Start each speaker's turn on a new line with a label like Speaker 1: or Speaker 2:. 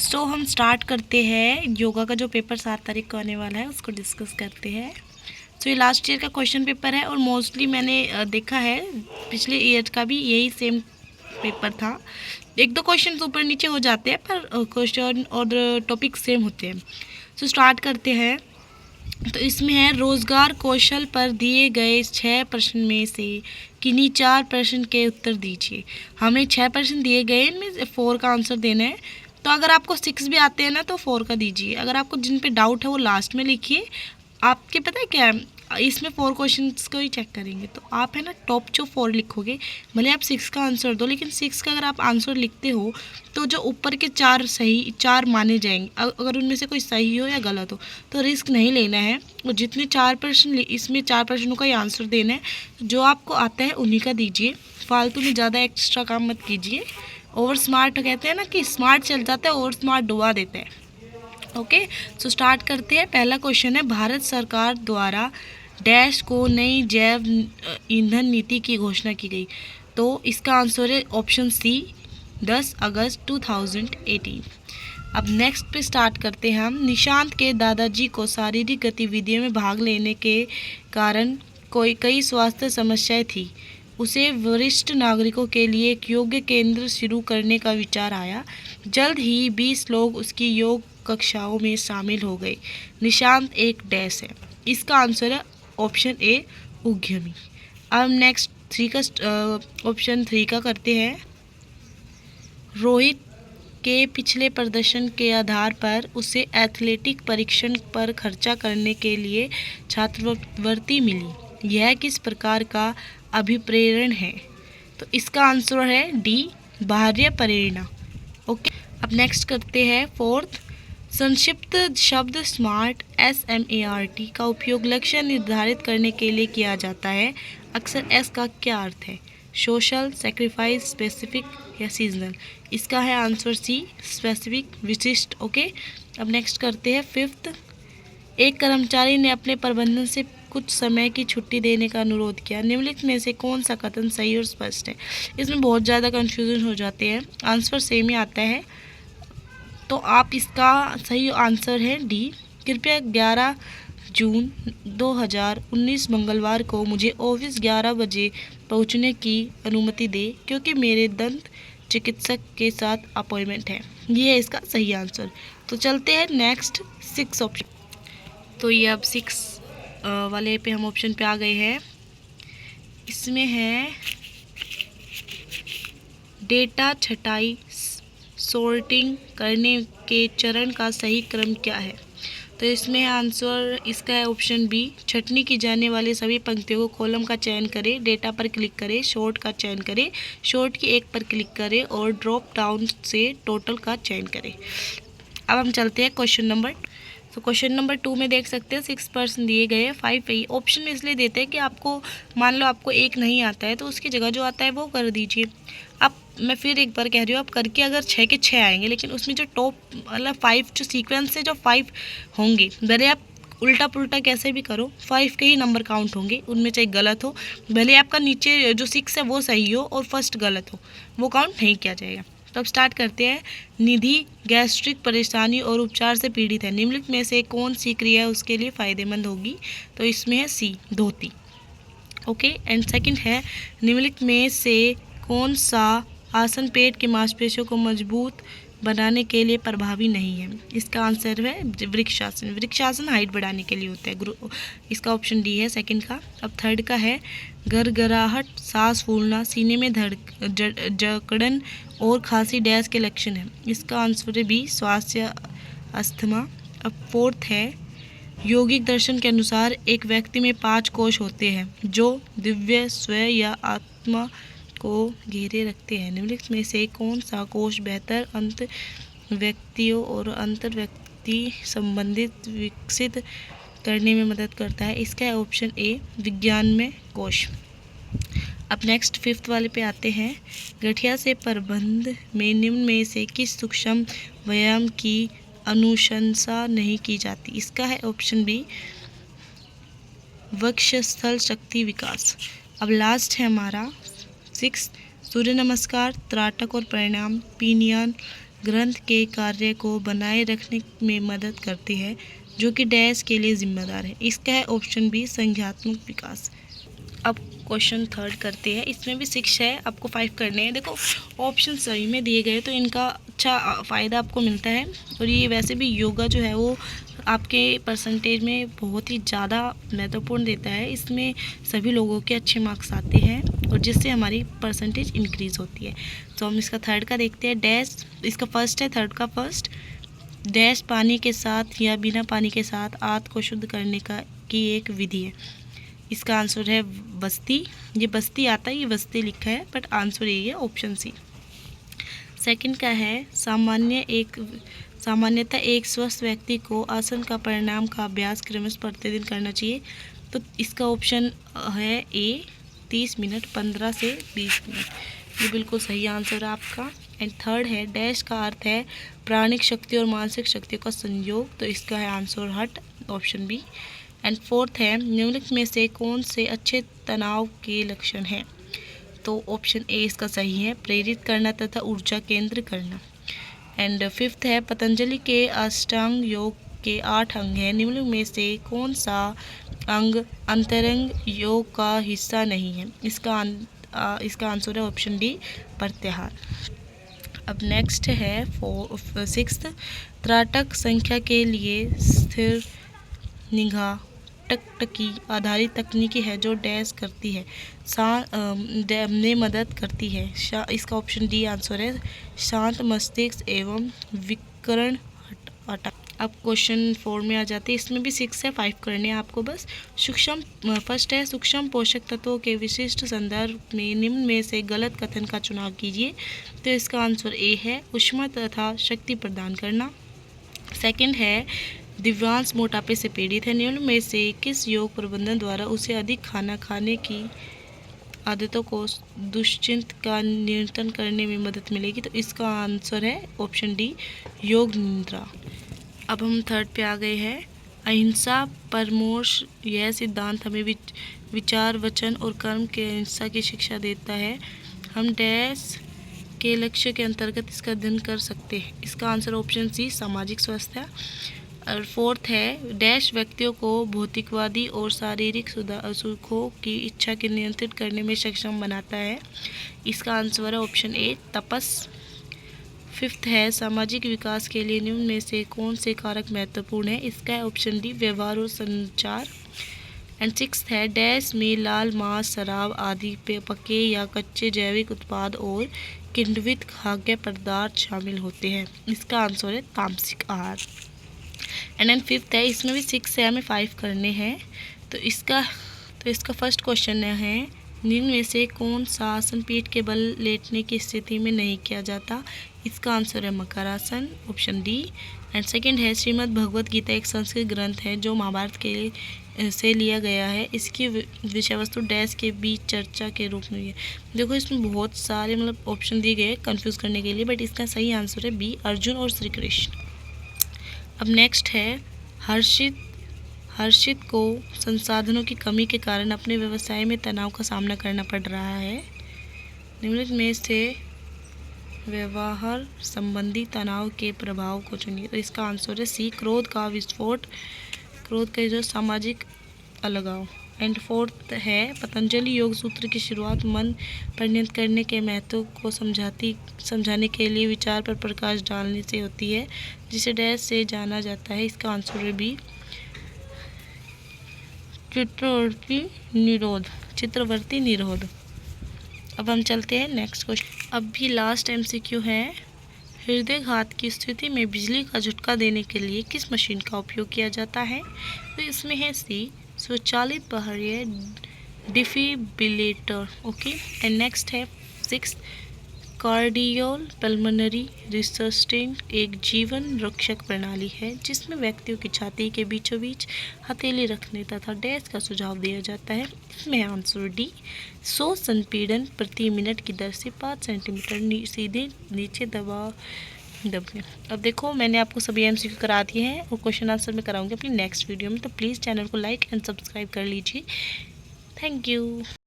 Speaker 1: सो हम स्टार्ट करते हैं। योगा का जो पेपर 7 तारीख को आने वाला है उसको डिस्कस करते हैं। सो ये लास्ट ईयर का क्वेश्चन पेपर है और मोस्टली मैंने देखा है पिछले ईयर का भी यही सेम पेपर था। एक दो क्वेश्चन ऊपर नीचे हो जाते हैं पर क्वेश्चन और टॉपिक सेम होते हैं। सो स्टार्ट करते हैं। तो इसमें है रोजगार कौशल पर दिए गए 6 प्रश्न में से किन्हीं 4 प्रश्न के उत्तर दीजिए। हमें 6 प्रश्न दिए गए, इनमें 4 का आंसर देना है। तो अगर आपको 6 भी आते हैं ना तो 4 का दीजिए। अगर आपको जिन पे डाउट है वो लास्ट में लिखिए। आपके पता है क्या है, इसमें 4 क्वेश्चंस को ही चेक करेंगे तो आप है ना टॉप जो 4 लिखोगे, भले आप 6 का आंसर दो, लेकिन 6 का अगर आप आंसर लिखते हो तो जो ऊपर के 4 सही 4 माने जाएंगे। अगर उनमें से कोई सही हो या गलत हो तो रिस्क नहीं लेना है। और जितने 4 प्रश्न इसमें 4 प्रश्नों का ही आंसर देना है। जो आपको आता है उन्हीं का दीजिए। फालतू में ज़्यादा एक्स्ट्रा काम मत कीजिए। ओवर स्मार्ट कहते हैं ना कि स्मार्ट चल जाता है, ओवर स्मार्ट डुबा देता है। ओके, सो स्टार्ट करते हैं। पहला क्वेश्चन है, भारत सरकार द्वारा डैश को नई जैव ईंधन नीति की घोषणा की गई। तो इसका आंसर है ऑप्शन सी, 10 अगस्त 2018। अब नेक्स्ट पे स्टार्ट करते हैं हम। निशांत के दादाजी को शारीरिक गतिविधियों में भाग लेने के कारण कई स्वास्थ्य समस्याएं थी। उसे वरिष्ठ नागरिकों के लिए एक योग केंद्र शुरू करने का विचार आया। जल्द ही 20 लोग उसकी योग कक्षाओं में शामिल हो गए। निशांत एक डैश है। इसका आंसर है ऑप्शन ए, उद्यमी। अब नेक्स्ट ऑप्शन 3 का करते हैं। रोहित के पिछले प्रदर्शन के आधार पर उसे एथलेटिक परीक्षण पर खर्चा करने के लिए छात्रवृत्ति मिली। यह किस प्रकार का अभिप्रेरण है? तो इसका आंसर है डी, बाह्य प्रेरणा। ओके, अब नेक्स्ट करते हैं 4th। संक्षिप्त शब्द स्मार्ट SMART का उपयोग लक्ष्य निर्धारित करने के लिए किया जाता है। अक्सर एस का क्या अर्थ है? सोशल, सेक्रीफाइस, स्पेसिफिक या सीजनल? इसका है आंसर सी, स्पेसिफिक, विशिष्ट। ओके, अब नेक्स्ट करते हैं 5th। एक कर्मचारी ने अपने प्रबंधन से कुछ समय की छुट्टी देने का अनुरोध किया। निम्नलिखित में से कौन सा कथन सही और स्पष्ट है? इसमें बहुत ज़्यादा कन्फ्यूजन हो जाते हैं, आंसर सेम ही आता है। तो आप इसका सही आंसर है डी। कृपया 11 जून 2019 मंगलवार को मुझे ऑफिस 11 बजे पहुंचने की अनुमति दे, क्योंकि मेरे दंत चिकित्सक के साथ अपॉइंटमेंट है। ये है इसका सही आंसर। तो चलते हैं नेक्स्ट 6 ऑप्शन। तो ये अब 6 वाले पे हम ऑप्शन पे आ गए हैं। इसमें है डेटा छटाई सॉर्टिंग करने के चरण का सही क्रम क्या है? तो इसमें आंसर इसका है ऑप्शन बी, छटनी की जाने वाली सभी पंक्तियों को कॉलम का चयन करें, डेटा पर क्लिक करें, शॉर्ट का चयन करें, शॉर्ट की एक पर क्लिक करें और ड्रॉप डाउन से टोटल का चयन करें। अब हम चलते हैं क्वेश्चन नंबर। तो क्वेश्चन नंबर 2 में देख सकते हैं 6% दिए गए हैं। 5 है। ऑप्शन में इसलिए देते हैं कि आपको मान लो आपको एक नहीं आता है तो उसकी जगह जो आता है वो कर दीजिए। अब मैं फिर एक बार कह रही हूँ, आप करके अगर 6 के 6 आएंगे, लेकिन उसमें जो टॉप मतलब 5 जो सीक्वेंस से जो 5 होंगे, भले आप उल्टा पुल्टा कैसे भी करो 5 के ही नंबर काउंट होंगे, उनमें चाहे गलत हो, भले आपका नीचे जो 6 है वो सही हो और फर्स्ट गलत हो, वो काउंट नहीं किया जाएगा। तो अब स्टार्ट करते हैं। निधि गैस्ट्रिक परेशानी और उपचार से पीड़ित है। निम्नलिखित में से कौन सी क्रिया उसके लिए फ़ायदेमंद होगी? तो इसमें है सी, धोती। ओके, एंड सेकंड है, निम्नलिखित में से कौन सा आसन पेट की मांसपेशियों को मजबूत बनाने के लिए प्रभावी नहीं है? इसका आंसर है वृक्षासन। वृक्षासन हाइट बढ़ाने के लिए होता है। इसका ऑप्शन डी है सेकंड का। अब थर्ड का है, गरगराहट, सांस फूलना, सीने में जकड़न और खांसी डैश के लक्षण है। इसका आंसर है बी, श्वास या अस्थमा। अब फोर्थ है, योगिक दर्शन के अनुसार एक व्यक्ति में 5 कोश होते हैं जो दिव्य स्व या आत्मा को घेरे रखते हैं। निम्नलिखित में से कौन सा कोश बेहतर अंत व्यक्तियों और अंतर व्यक्ति संबंधित विकसित करने में मदद करता है? इसका है ऑप्शन ए, विज्ञान में कोश। अब नेक्स्ट 5th वाले पे आते हैं। गठिया से प्रबंध में निम्न में से किस सूक्ष्म व्यायाम की अनुशंसा नहीं की जाती? इसका है ऑप्शन बी, वक्षस्थल शक्ति विकास। अब लास्ट है हमारा 6th सूर्य नमस्कार त्राटक और प्राणायाम पीनियन ग्रंथ के कार्य को बनाए रखने में मदद करती है, जो कि डैश के लिए जिम्मेदार है। इसका है ऑप्शन बी संज्ञानात्मक विकास। अब क्वेश्चन थर्ड करते हैं। इसमें भी 6 है, आपको 5 करने हैं। देखो ऑप्शन सही में दिए गए तो इनका अच्छा फ़ायदा आपको मिलता है। और ये वैसे भी योगा जो है वो आपके परसेंटेज में बहुत ही ज़्यादा महत्वपूर्ण देता है। इसमें सभी लोगों के अच्छे मार्क्स आते हैं और जिससे हमारी परसेंटेज इंक्रीज़ होती है। तो हम इसका थर्ड का देखते हैं। डैश, इसका फर्स्ट है, थर्ड का फर्स्ट। डैश पानी के साथ या बिना पानी के साथ आंत को शुद्ध करने की एक विधि है। इसका आंसर है बस्ती। ये बस्ती आता है, ये बस्ती लिखा है, बट आंसर यही है, ऑप्शन सी। सेकंड का है सामान्यतः एक स्वस्थ व्यक्ति को आसन का प्राणायाम का अभ्यास क्रमश प्रतिदिन करना चाहिए। तो इसका ऑप्शन है ए 30 मिनट 15 से 20 मिनट। ये बिल्कुल सही आंसर है आपका। एंड थर्ड है डैश का अर्थ है प्राणिक शक्ति और मानसिक शक्तियों का संयोग। तो इसका है आंसर हट, ऑप्शन बी। एंड फोर्थ है निम्नलिखित में से कौन से अच्छे तनाव के लक्षण हैं। तो ऑप्शन ए इसका सही है, प्रेरित करना तथा ऊर्जा केंद्र करना। एंड फिफ्थ है पतंजलि के अष्टांग योग के 8 अंग हैं, निम्नलिखित में से कौन सा अंग अंतरंग योग का हिस्सा नहीं है। इसका आंसर है ऑप्शन डी प्रत्याहार। अब नेक्स्ट है सिक्स्थ, त्राटक संख्या के लिए स्थिर निगाह टकटकी आधारित तकनीकी है जो डैश करती है में मदद करती है। इसका ऑप्शन डी आंसर है शांत मस्तिष्क एवं विकर्ण हटा। अब क्वेश्चन 4 में आ जाते हैं। इसमें भी 6 है, 5 करने हैं आपको बस। फर्स्ट है सूक्ष्म पोषक तत्वों के विशिष्ट संदर्भ में निम्न में से गलत कथन का चुनाव कीजिए। तो इसका आंसर ए है ऊष्मा तथा शक्ति प्रदान करना। सेकंड है दिव्यांश मोटापे से पीड़ित है, निम्न में से किस योग प्रबंधन द्वारा उसे अधिक खाना खाने की आदतों को दुश्चिंत का नियंत्रण करने में मदद मिलेगी। तो इसका आंसर है ऑप्शन डी योग निद्रा। अब हम थर्ड पे आ गए हैं। अहिंसा परमोश, यह सिद्धांत हमें विचार वचन और कर्म के अहिंसा की शिक्षा देता है। हम डैश के लक्ष्य के अंतर्गत इसका अध्ययन कर सकते हैं। इसका आंसर ऑप्शन सी सामाजिक स्वास्थ्य। और फोर्थ है डैश व्यक्तियों को भौतिकवादी और शारीरिक सुखों की इच्छा के नियंत्रित करने में सक्षम बनाता है। इसका आंसर है ऑप्शन ए तपस। फिफ्थ है सामाजिक विकास के लिए निम्न में से कौन से कारक महत्वपूर्ण है। इसका है ऑप्शन डी व्यवहार और संचार। एंड सिक्स्थ है डैश में लाल मांस शराब आदि पके या कच्चे जैविक उत्पाद और किण्वित खाद्य पदार्थ शामिल होते हैं। इसका आंसर है तामसिक आहार। एंड देन फिफ्थ है, इसमें भी 6 है, हमें 5 करने हैं। तो इसका फर्स्ट क्वेश्चन है निम्न में से कौन सा आसन पीठ के बल लेटने की स्थिति में नहीं किया जाता। इसका आंसर है makarasana, option D. And second है श्रीमद् भगवत गीता एक संस्कृत ग्रंथ है जो महाभारत के से लिया गया है। इसकी विषय वस्तु डैश के बीच चर्चा के रूप में है। देखो इसमें बहुत सारे ऑप्शन दिए गए कंफ्यूज करने के लिए, बट इसका सही आंसर है बी अर्जुन और श्री कृष्ण। अब नेक्स्ट है हर्षित को संसाधनों की कमी के कारण अपने व्यवसाय में तनाव का सामना करना पड़ रहा है। निम्नलिखित में से व्यवहार संबंधी तनाव के प्रभाव को चुनिए। तो इसका आंसर है सी क्रोध का विस्फोट, क्रोध का जो सामाजिक अलगाव। एंड फोर्थ है पतंजलि योग सूत्र की शुरुआत मन पर नियंत्रण करने के महत्व को समझाने के लिए विचार पर प्रकाश डालने से होती है, जिसे डैश से जाना जाता है। इसका आंसर है बी चित्रवर्ती निरोध। अब हम चलते हैं नेक्स्ट क्वेश्चन। अब भी लास्ट MCQ है। हृदयघात की स्थिति में बिजली का झटका देने के लिए किस मशीन का उपयोग किया जाता है। तो इसमें है सी स्वचालित बाह्य डिफिब्रिलेटर। ओके। एंड नेक्स्ट है 6 कार्डियल पल्मोनरी रिसस्टेन एक जीवन रक्षक प्रणाली है जिसमें व्यक्तियों की छाती के बीचों बीच हथेली रखने तथा डैश का सुझाव दिया जाता है। इसमें आंसर डी 100 संपीड़न प्रति मिनट की दर से 5 सेंटीमीटर सीधे नीचे दबने। अब देखो मैंने आपको सभी MCQ करा दिए हैं और क्वेश्चन आंसर में कराऊंगी अपनी नेक्स्ट वीडियो में, तो प्लीज़ चैनल को लाइक एंड सब्सक्राइब कर लीजिए। Thank you.